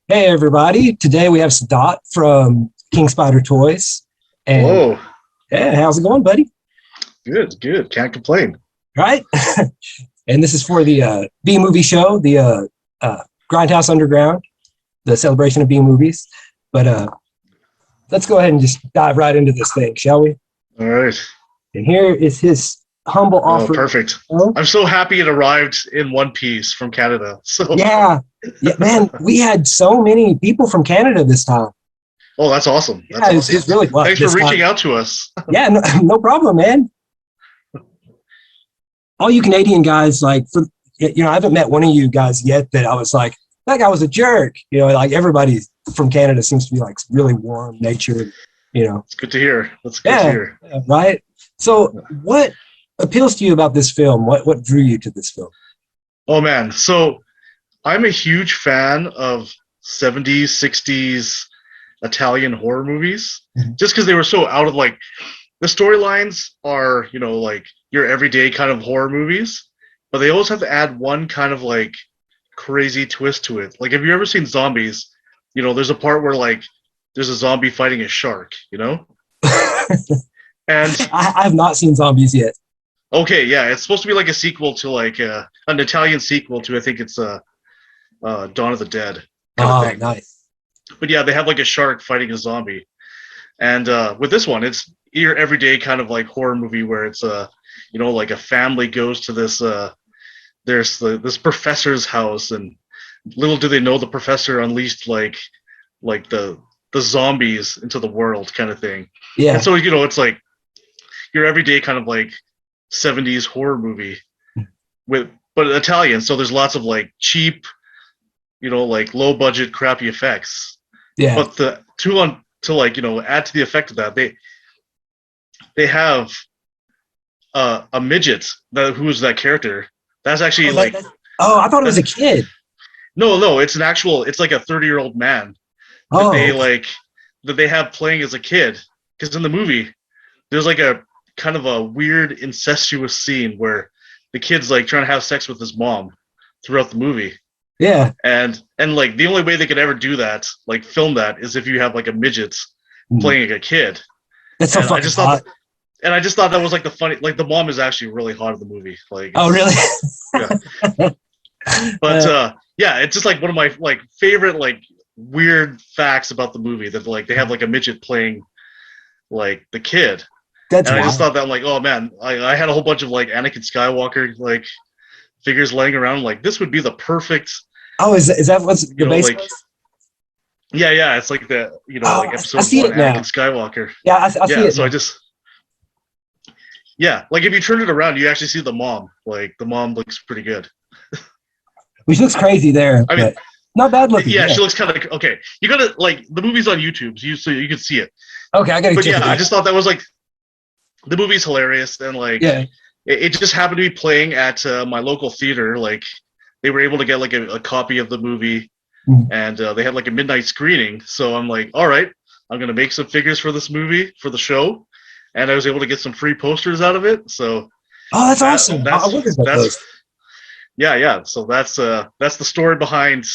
Hey everybody! Today we have Dot from KingSpiderToys, and Hello. yeah, how's it going, buddy? Good, good. Can't complain. Right? And this is for the B movie show, the Grindhouse Underground, the celebration of B movies. But let's go ahead and just dive right into this thing, shall we? All right. And here is his humble Oh, offer. perfect. Oh, I'm so happy it arrived in one piece from Canada. So, yeah, yeah, man, we had so many people from Canada this time. oh, that's awesome. Yeah, That's awesome. it's really fun. Thanks for This reaching time. out to us. Yeah, no, no problem, man. All you Canadian guys, like, I haven't met one of you guys yet that I was like, that guy was a jerk. Like everybody from Canada seems to be like really warm natured, It's good to hear. That's good to Yeah, hear. yeah, right. So what appeals to you about this film? What drew you to this film? Oh man. So, I'm a huge fan of 70s, 60s Italian horror movies Mhm. just because they were so out of like the storylines are, like your everyday kind of horror movies, but they always have to add one kind of like crazy twist to it. Like, have you ever seen zombies? There's a part where like there's a zombie fighting a shark, And I have not seen zombies yet. okay, yeah, it's supposed to be like a sequel to like an Italian sequel to I think it's Dawn of the Dead kind of Oh, thing. nice. But yeah, they have like a shark fighting a zombie. And with this one, it's your everyday kind of like horror movie where it's like a family goes to this this professor's house, and little do they know the professor unleashed like the zombies into the world kind of thing. And Yeah. so it's like your everyday kind of like 70s horror movie with but Italian. So there's lots of like cheap, like low budget crappy effects. Yeah. But the to like add to the effect of that, they have a midget who's that character. That's actually Oh, like I thought it was that's a kid. no, it's like a 30-year-old man that Oh, they okay. like that they have playing as a kid. Because in the movie, there's like a kind of a weird incestuous scene where the kid's like trying to have sex with his mom throughout the movie. Yeah. And like the only way they could ever do that, like film that, is if you have like a midget Mm. playing like a kid. That's so And I fucking just thought hot. and I just thought that was like the funny, like the mom is actually really hot in the movie. Like Oh, really? it's yeah. But yeah, it's just like one of my like favorite like weird facts about the movie that like they have like a midget playing like the kid. That's And I just wild. thought that I'm like, oh man, I had a whole bunch of like Anakin Skywalker like figures laying around. Like this would be the perfect, Oh, is that what's the base like was? yeah, it's like the Oh, like I episode see one it now. Anakin Skywalker. Yeah, I see Yeah, it so I now. just yeah, like if you turn it around, you actually see the mom. Like the mom looks pretty good. Which looks crazy there, I mean, but not bad looking. yeah, Yeah. she looks kind of okay. You gotta like the movie's on YouTube, so you can see it. Okay, I gotta But check yeah, it I out. just thought that was like the movie's hilarious, and like Yeah. it just happened to be playing at my local theater. Like they were able to get like a copy of the movie, Mhm. and they had like a midnight screening. So I'm like, all right, I'm gonna make some figures for this movie for the show, and I was able to get some free posters out of it. So Oh, that's that awesome. I that's wonder about that's those. yeah. So that's the story behind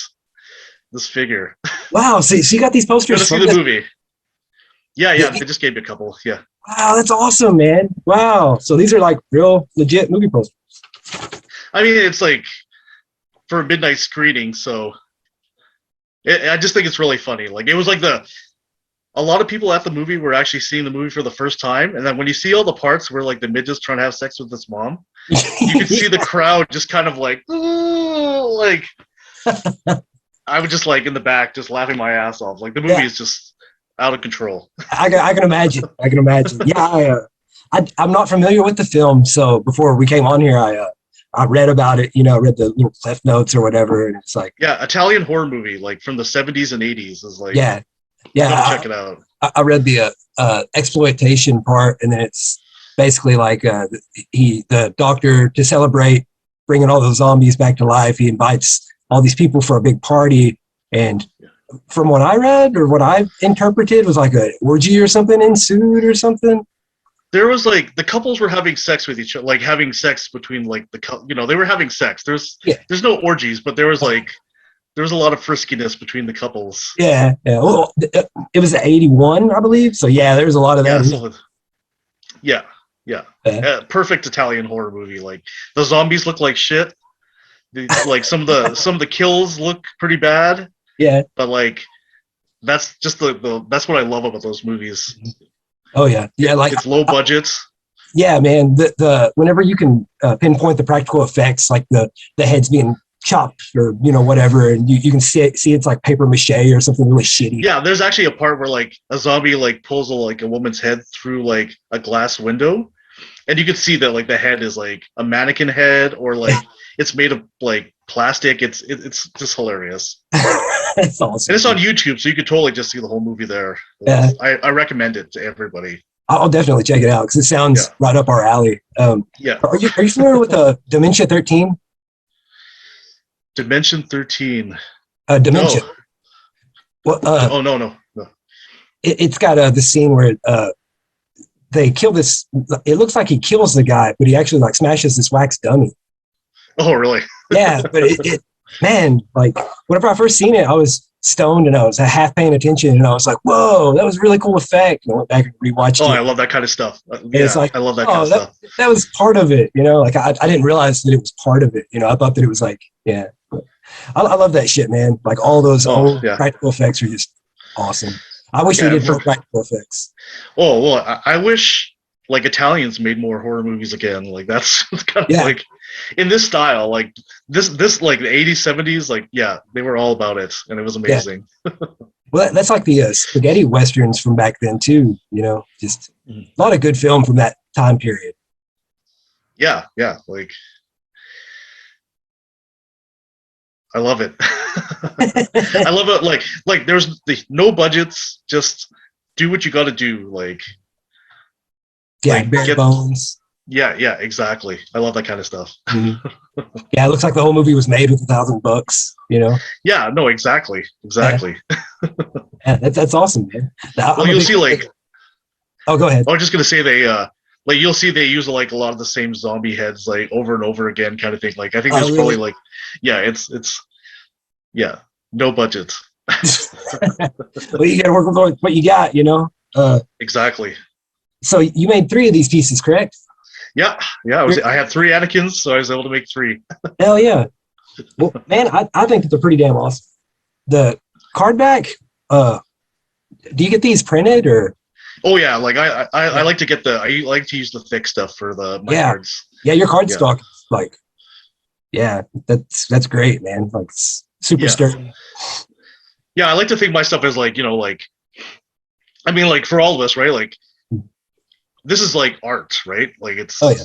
this figure. Wow. So you got these You got posters to see from the this? movie. Yeah, Yeah, yeah. They just gave me a couple. Yeah. wow, that's awesome, man. Wow. So these are like real legit movie posters. I mean, it's like for a midnight screening, so I just think it's really funny. Like it was like a lot of people at the movie were actually seeing the movie for the first time, and then when you see all the parts where like the midget's trying to have sex with his mom, you could see the crowd just kind of like, ooh, like I was just like in the back, just laughing my ass off. Like the movie Yeah, is just out of control. I can imagine. I can imagine. Yeah, I'm not familiar with the film, so before we came on here, I read about it. Read the little cliff notes or whatever, and it's like, Yeah, Italian horror movie like from the 70s and 80s is like yeah, you gotta yeah. check it out. I read the exploitation part, and then it's basically like the doctor, to celebrate bringing all those zombies back to life, he invites all these people for a big party, and from what I read or what I interpreted was like a orgy or something ensued or something. There was like the couples were having sex with each other, like having sex between like they were having sex. Yeah. There's no orgies, but there was like was a lot of friskiness between the couples. Yeah, yeah. Well, it was 81, I believe. So yeah, there's a lot of that. Yeah, so yeah, yeah. Perfect Italian horror movie. Like the zombies look like shit. Like some of the kills look pretty bad. Yeah. But like that's just the that's what I love about those movies. Oh yeah, yeah. Like it's low budgets. Yeah, man. The whenever you can pinpoint the practical effects, like the heads being chopped or whatever, and you can see it's like paper mache or something really shitty. Yeah, there's actually a part where like a zombie like pulls a woman's head through like a glass window, and you can see that like the head is like a mannequin head or like it's made of like plastic. It's just hilarious. That's awesome. And it's on YouTube, so you could totally just see the whole movie there. Yeah. I recommend it to everybody. I'll definitely check it out because it sounds right up our alley. Yeah. Are you familiar with Dementia 13? Dimension 13. Dementia. No. Well, oh no. It's got the scene where they kill this. It looks like he kills the guy, but he actually like smashes this wax dummy. Oh really? Yeah, but it man, like whenever I first seen it, I was stoned and I was half paying attention and I was like, whoa, that was a really cool effect. And I went back and rewatched it. Oh, I love that kind of stuff. Yeah, it's like, I love that kind of stuff. That was part of it, like I didn't realize that it was part of it. I thought that it was like, yeah. I love that shit, man. Like all those old practical effects are just awesome. I wish they did more practical effects. Oh, well, I wish like Italians made more horror movies again. Like that's kind of like in this style, like this like the 80s, 70s, like they were all about it and it was amazing. Yeah. Well, that's like the spaghetti westerns from back then too, just a lot of good film from that time period. Yeah, like I love it. I love it. Like there's no budgets, just do what you got to do. Like bare bones. Yeah, exactly. I love that kind of stuff. Mm-hmm. Yeah, it looks like the whole movie was made with $1,000. Yeah, no, exactly. Yeah, that's awesome, man. Well, you'll see like. Oh, go ahead. I was just gonna say they like you'll see they use like a lot of the same zombie heads like over and over again kind of thing. Like I think there's probably like it's no budget. Well, you gotta work with what you got, Exactly. So you made 3 of these pieces, correct? Yeah. I had 3 Anakins, so I was able to make 3. Hell yeah. Well, man, I think that they're pretty damn awesome. The card back, do you get these printed or? Oh yeah, like I like to get I like to use the thick stuff for my cards. Yeah, your card stock, like, that's great, man. Like super sturdy. Yeah, I like to think my stuff is like, like, I mean, like for all of us, right? Like, this is like art, right? Like it's. Oh yeah.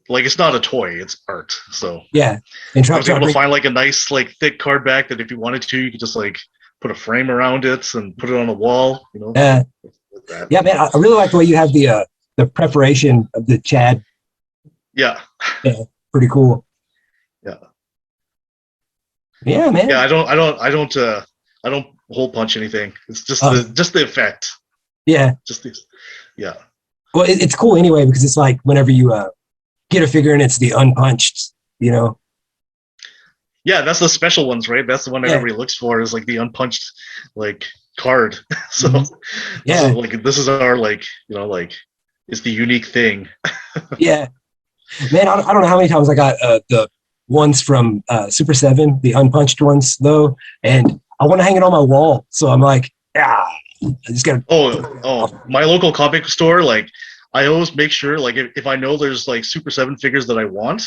Like it's not a toy; it's art. So yeah, and I was able to find like a nice, like thick card back that if you wanted to, you could just like put a frame around it and put it on a wall. Like yeah, man, I really like the way you have the preparation of the Chad. Yeah, pretty cool. Yeah, man. Yeah, I don't hole punch anything. It's just the effect. Yeah, just this. Yeah. Well, it's cool anyway because it's like whenever you get a figure and it's the unpunched, Yeah, that's the special ones, right? That's the one everybody looks for is like the unpunched like card. So this is our like it's the unique thing. Yeah, man, I don't know how many times I got the ones from Super 7, the unpunched ones though, and I want to hang it on my wall. So I'm like, I just gotta. Oh, my local comic store, like I always make sure, like if I know there's like Super 7 figures that I want,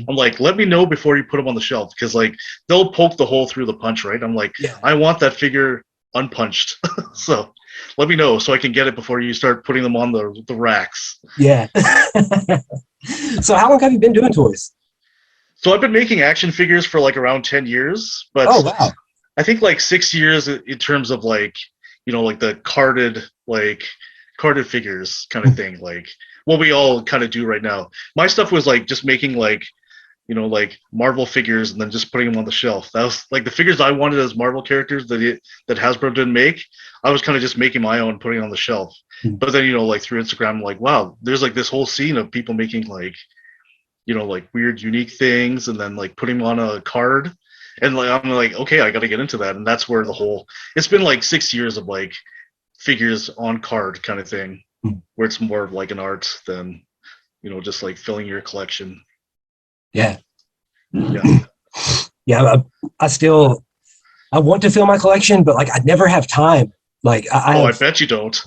I'm like, let me know before you put them on the shelf because like they'll poke the hole through the punch, right? I'm like, I want that figure unpunched, so let me know so I can get it before you start putting them on the racks. Yeah. So how long have you been doing toys? So I've been making action figures for like around 10 years, but wow. I think like 6 years in terms of like, like the carded figures kind of thing, like what we all kind of do right now. My stuff was like just making like, like Marvel figures and then just putting them on the shelf. That was like the figures I wanted as Marvel characters that Hasbro didn't make. I was kind of just making my own, putting it on the shelf. But then, like through Instagram, I'm like, wow, there's like this whole scene of people making like, like weird, unique things and then like putting them on a card. And like I'm like, okay, I got to get into that, and that's where it's been like 6 years of like figures on card kind of thing, where it's more of like an art than just like filling your collection. Yeah. Yeah. Yeah. I want to fill my collection, but like I never have time. Like I bet you don't.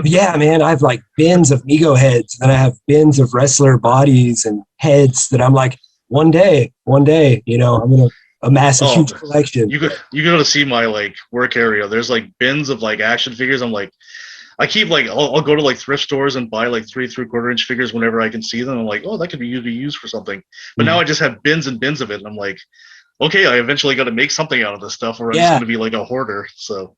yeah, man, I have like bins of Mego heads, and I have bins of wrestler bodies and heads that I'm like, one day, I'm gonna amass a huge collection. You go to see my like work area. There's like bins of like action figures. I'm like, I keep like I'll go to like thrift stores and buy like 3 3/4 inch figures whenever I can see them. I'm like, oh, that could be used for something. But now I just have bins and bins of it, and I'm like, okay, I eventually got to make something out of this stuff, or I'm just going to be like a hoarder. So,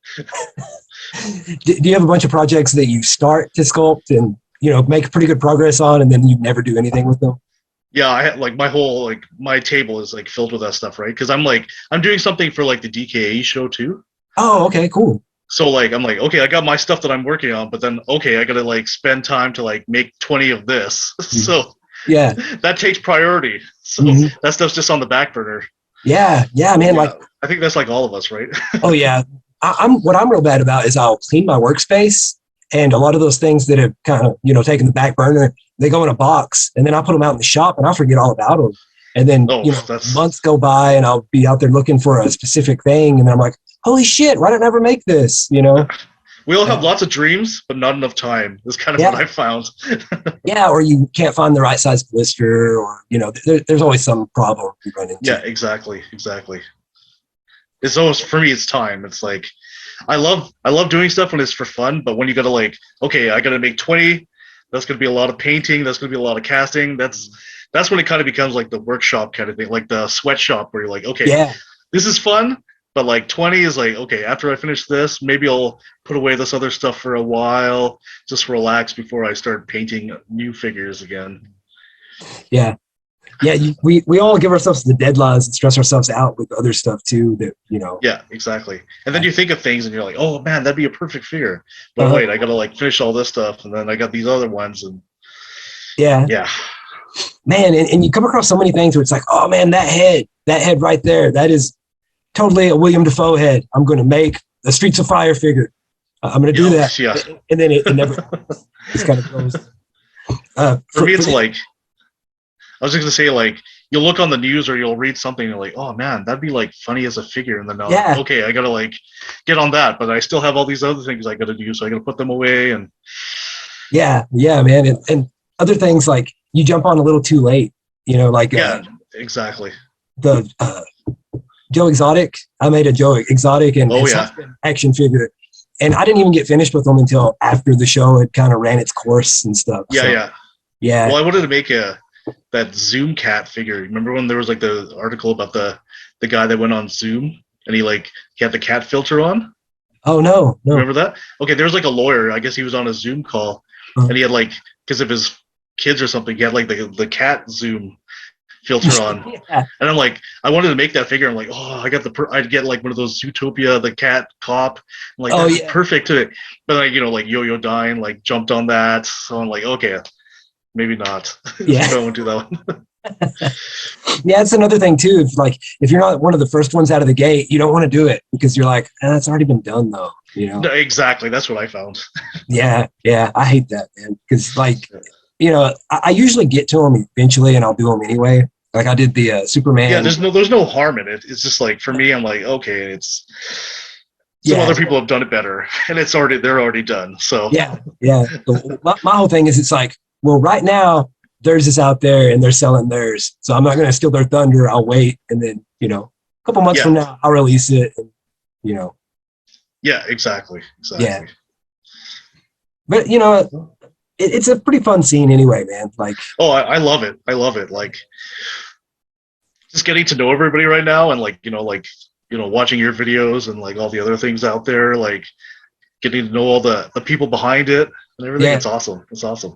do you have a bunch of projects that you start to sculpt and make pretty good progress on, and then you never do anything with them? Yeah, I had like my whole like my table is like filled with that stuff, right? Because I'm doing something for like the DKA show too. Oh, okay, cool. So like I'm like, okay, I got my stuff that I'm working on, but then okay, I got to like spend time to like make 20 of this. So yeah, that takes priority. So that stuff's just on the back burner. Yeah, man. Like I think that's like all of us, right? Oh yeah, what I'm real bad about is I'll clean my workspace, and a lot of those things that have kind of taken the back burner, they go in a box, and then I put them out in the shop, and I forget all about them. And then months go by, and I'll be out there looking for a specific thing, and I'm like, holy shit, why didn't I ever make this? We all have lots of dreams, but not enough time. That's kind of what I found. Yeah, or you can't find the right size blister, or there's always some problem you run into. Yeah, exactly. It's always, for me, it's time. It's like I love doing stuff when it's for fun, but when you gotta like, okay, I gotta make 20. That's gonna be a lot of painting. That's gonna be a lot of casting. That's when it kind of becomes like the workshop kind of thing, like the sweatshop, where you're like, okay, this is fun. But like 20 is like, okay, after I finish this, maybe I'll put away this other stuff for a while, just relax before I start painting new figures again. Yeah. We all give ourselves the deadlines and stress ourselves out with other stuff too. Yeah, exactly. And then you think of things and you're like, oh man, that'd be a perfect figure. But wait, I gotta like finish all this stuff, and then I got these other ones, and yeah, man, and you come across so many things where it's like, oh man, that head right there, that is totally a William Dafoe head. I'm going to make a Streets of Fire figure. I'm going to do that. Yeah. And then it never just kind of goes. For me, it's like, I was just going to say, like, you'll look on the news or you'll read something and you're like, oh man, that'd be like funny as a figure. And then like, okay, I got to like get on that, but I still have all these other things I got to do. So I got to put them away. And yeah, man. And other things like you jump on a little too late, exactly. The, Joe Exotic. I made a Joe Exotic and action figure, and I didn't even get finished with them until after the show had kind of ran its course and stuff. Yeah. Well, I wanted to make that Zoom cat figure. Remember when there was like the article about the guy that went on Zoom and he had the cat filter on? Oh no. Remember that? Okay, there was like a lawyer. I guess he was on a Zoom call, and he had like, because of his kids or something, he had like the cat Zoom filter on. And I'm like, I wanted to make that figure. I'm like, oh, I'd get like one of those Zootopia, the cat cop. I'm like, that's perfect to it. But like, like Yo-Yo Dine, like jumped on that. So I'm like, okay, maybe not. Yeah. I won't do that one. Yeah, it's another thing too. If you're not one of the first ones out of the gate, you don't want to do it because you're like, it's already been done though. No, exactly. That's what I found. Yeah. I hate that, man. Because I usually get to them eventually and I'll do them anyway. Like I did the Superman. Yeah, there's no harm in it. It's just like, for me, I'm like, okay, it's some other people have done it better, and they're already done. So yeah. So my whole thing is, it's like, well, right now theirs is out there and they're selling theirs, so I'm not going to steal their thunder. I'll wait, and then a couple months from now I'll release it. And, Yeah, exactly. Yeah. But it's a pretty fun scene anyway, man. Like, oh, I love it. Like, just getting to know everybody right now, and watching your videos and like all the other things out there, like getting to know all the people behind it and everything. It's awesome.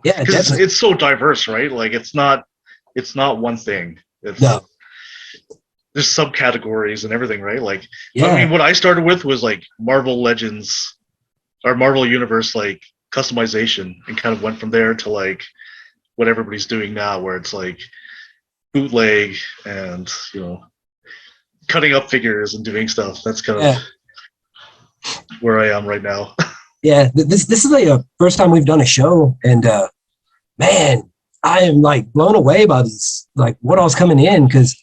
Yeah, because it's so diverse, right? Like it's not one thing. There's subcategories and everything, right? Like, I mean, what I started with was like Marvel Legends or Marvel Universe, like customization, and kind of went from there to like what everybody's doing now, where it's like bootleg and cutting up figures and doing stuff. That's kind Yeah. of where I am right now. Yeah, this is the first time we've done a show, and man, I am like blown away by this, like what all's coming in, because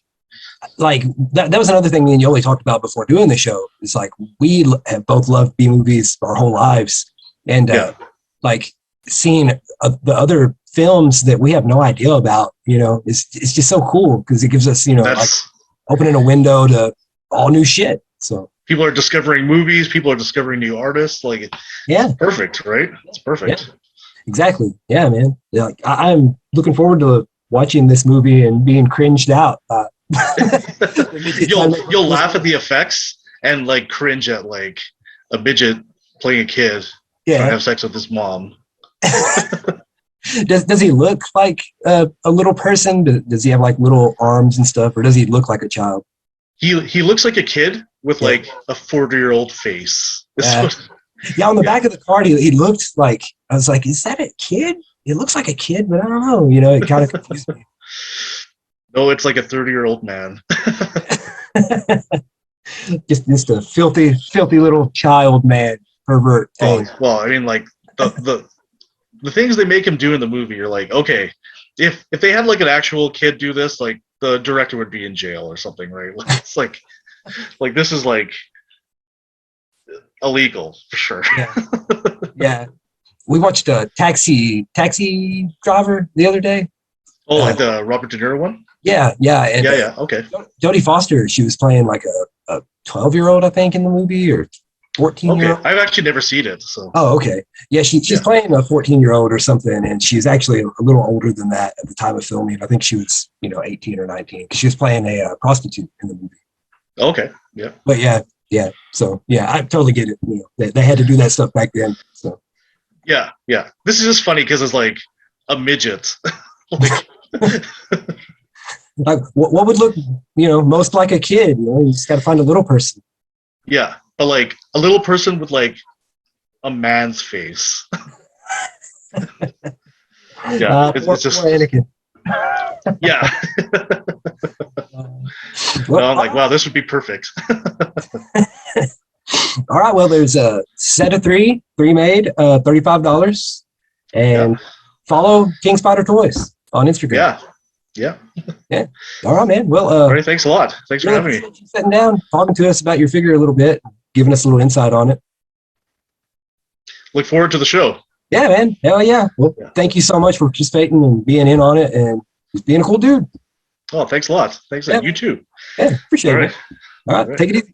like that was another thing me and Yoli talked about before doing the show. It's like we have both loved B movies our whole lives, and like seeing the other films that we have no idea about, you know, it's just so cool because it gives us, you know, like opening a window to all new shit. So people are discovering movies, people are discovering new artists. Like, yeah, perfect, right? It's perfect. Yeah, exactly. Yeah, man. Yeah, like, I'm looking forward to watching this movie and being cringed out. You'll laugh at the effects and like cringe at like a midget playing a kid trying to have sex with his mom. Does he look like a little person? Does he have like little arms and stuff, or does he look like a child? He looks like a kid with like a 40-year-old face. Yeah, on the back of the card, he looked like, I was like, is that a kid? It looks like a kid, but I don't know. You know, it kind of confused me. No, it's like a 30-year-old man. just a filthy little child man pervert thing. Oh, well, I mean, like the things they make him do in the movie, you're like, okay, if they had like an actual kid do this, like the director would be in jail or something, right? It's like this is like illegal for sure. Yeah. We watched Taxi Driver the other day. Oh, like the Robert De Niro one? Yeah. And, okay. Jodie Foster, she was playing like a 12-year-old, I think, in the movie, or 14-year-old. Okay, I've actually never seen it. So. Oh, okay. Yeah, she's playing a 14-year-old or something, and she's actually a little older than that at the time of filming. I think she was, 18 or 19. She was playing a prostitute in the movie. Okay, yeah. But yeah. So yeah, I totally get it. They had to do that stuff back then. So. Yeah. This is just funny because it's like a midget. Like what would look, most like a kid? You just got to find a little person. Yeah, but like a little person with like a man's face. Yeah, it's just Anakin. Yeah. I'm like, wow, this would be perfect. All right, well, there's a set of three made, $35, and follow KingSpiderToys on Instagram. Yeah. All right, man. Well, all right, thanks a lot. Thanks for having me. Sitting down, talking to us about your figure a little bit, giving us a little insight on it. Look forward to the show. Yeah, man. Hell yeah. Well, thank you so much for participating and being in on it and just being a cool dude. Oh, thanks a lot. Thanks. You too. Yeah, appreciate it. All right, take it easy.